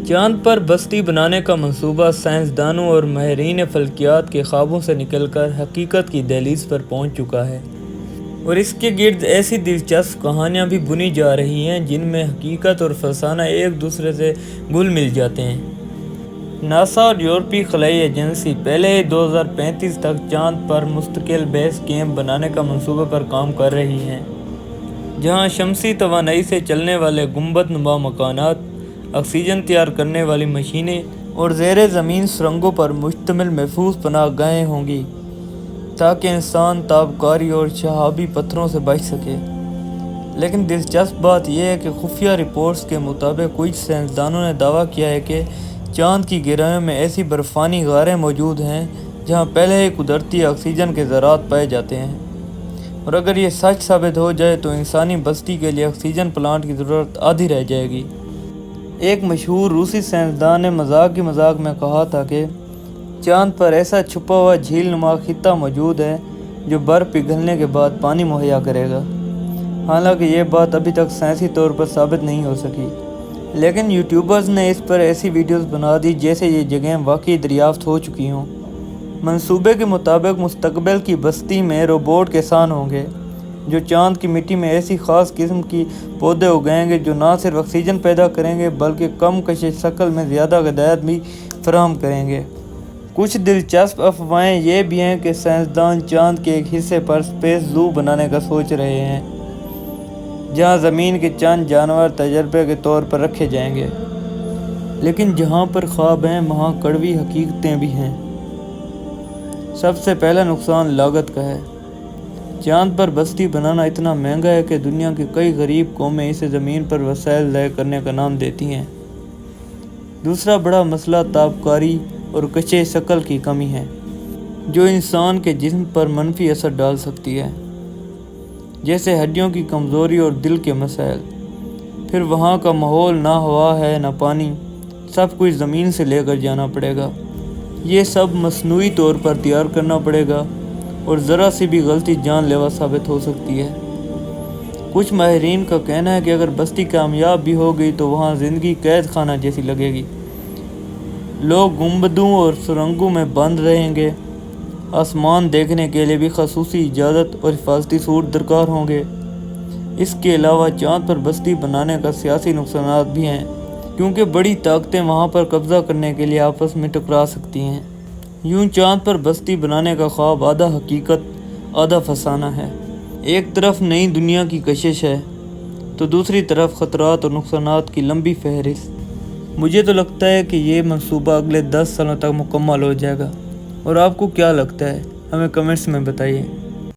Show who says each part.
Speaker 1: چاند پر بستی بنانے کا منصوبہ سائنسدانوں اور ماہرین فلکیات کے خوابوں سے نکل کر حقیقت کی دہلیز پر پہنچ چکا ہے، اور اس کے گرد ایسی دلچسپ کہانیاں بھی بنی جا رہی ہیں جن میں حقیقت اور فسانہ ایک دوسرے سے گھل مل جاتے ہیں۔ ناسا اور یورپی خلائی ایجنسی پہلے ہی 2035 تک چاند پر مستقل بیس کیمپ بنانے کا منصوبے پر کام کر رہی ہیں، جہاں شمسی توانائی سے چلنے والے گنبد نما مکانات، آکسیجن تیار کرنے والی مشینیں اور زیر زمین سرنگوں پر مشتمل محفوظ پناہ گاہیں ہوں گی تاکہ انسان تابکاری اور شہابی پتھروں سے بچ سکے۔ لیکن دلچسپ بات یہ ہے کہ خفیہ رپورٹس کے مطابق کچھ سائنسدانوں نے دعویٰ کیا ہے کہ چاند کی گہرائیوں میں ایسی برفانی غاریں موجود ہیں جہاں پہلے ہی قدرتی آکسیجن کے ذرات پائے جاتے ہیں، اور اگر یہ سچ ثابت ہو جائے تو انسانی بستی کے لیے آکسیجن پلانٹ کی ضرورت آدھی رہ جائے گی۔ ایک مشہور روسی سائنسدان نے مذاق میں کہا تھا کہ چاند پر ایسا چھپا ہوا جھیل نما خطہ موجود ہے جو برف پگھلنے کے بعد پانی مہیا کرے گا۔ حالانکہ یہ بات ابھی تک سائنسی طور پر ثابت نہیں ہو سکی، لیکن یوٹیوبرز نے اس پر ایسی ویڈیوز بنا دی جیسے یہ جگہیں واقعی دریافت ہو چکی ہوں۔ منصوبے کے مطابق مستقبل کی بستی میں روبوٹ کسان ہوں گے جو چاند کی مٹی میں ایسی خاص قسم کی پودے اگائیں گے جو نہ صرف آکسیجن پیدا کریں گے بلکہ کم کشش شکل میں زیادہ غذائیت بھی فراہم کریں گے۔ کچھ دلچسپ افواہیں یہ بھی ہیں کہ سائنسدان چاند کے ایک حصے پر اسپیس زو بنانے کا سوچ رہے ہیں جہاں زمین کے چند جانور تجربے کے طور پر رکھے جائیں گے، لیکن جہاں پر خواب ہیں وہاں کڑوی حقیقتیں بھی ہیں۔ سب سے پہلا نقصان لاگت کا ہے۔ چاند پر بستی بنانا اتنا مہنگا ہے کہ دنیا کی کئی غریب قومیں اسے زمین پر وسائل ضائع کرنے کا نام دیتی ہیں۔ دوسرا بڑا مسئلہ تابکاری اور کشش شکل کی کمی ہے جو انسان کے جسم پر منفی اثر ڈال سکتی ہے، جیسے ہڈیوں کی کمزوری اور دل کے مسائل۔ پھر وہاں کا ماحول، نہ ہوا ہے نہ پانی، سب کچھ زمین سے لے کر جانا پڑے گا۔ یہ سب مصنوعی طور پر تیار کرنا پڑے گا اور ذرا سی بھی غلطی جان لیوا ثابت ہو سکتی ہے۔ کچھ ماہرین کا کہنا ہے کہ اگر بستی کامیاب بھی ہو گئی تو وہاں زندگی قید خانہ جیسی لگے گی۔ لوگ گنبدوں اور سرنگوں میں بند رہیں گے، آسمان دیکھنے کے لیے بھی خصوصی اجازت اور حفاظتی سوٹ درکار ہوں گے۔ اس کے علاوہ چاند پر بستی بنانے کا سیاسی نقصانات بھی ہیں، کیونکہ بڑی طاقتیں وہاں پر قبضہ کرنے کے لیے آپس میں ٹکرا سکتی ہیں۔ یوں چاند پر بستی بنانے کا خواب آدھا حقیقت آدھا فسانہ ہے۔ ایک طرف نئی دنیا کی کشش ہے تو دوسری طرف خطرات اور نقصانات کی لمبی فہرست۔ مجھے تو لگتا ہے کہ یہ منصوبہ اگلے 10 سالوں تک مکمل ہو جائے گا، اور آپ کو کیا لگتا ہے؟ ہمیں کمنٹس میں بتائیے۔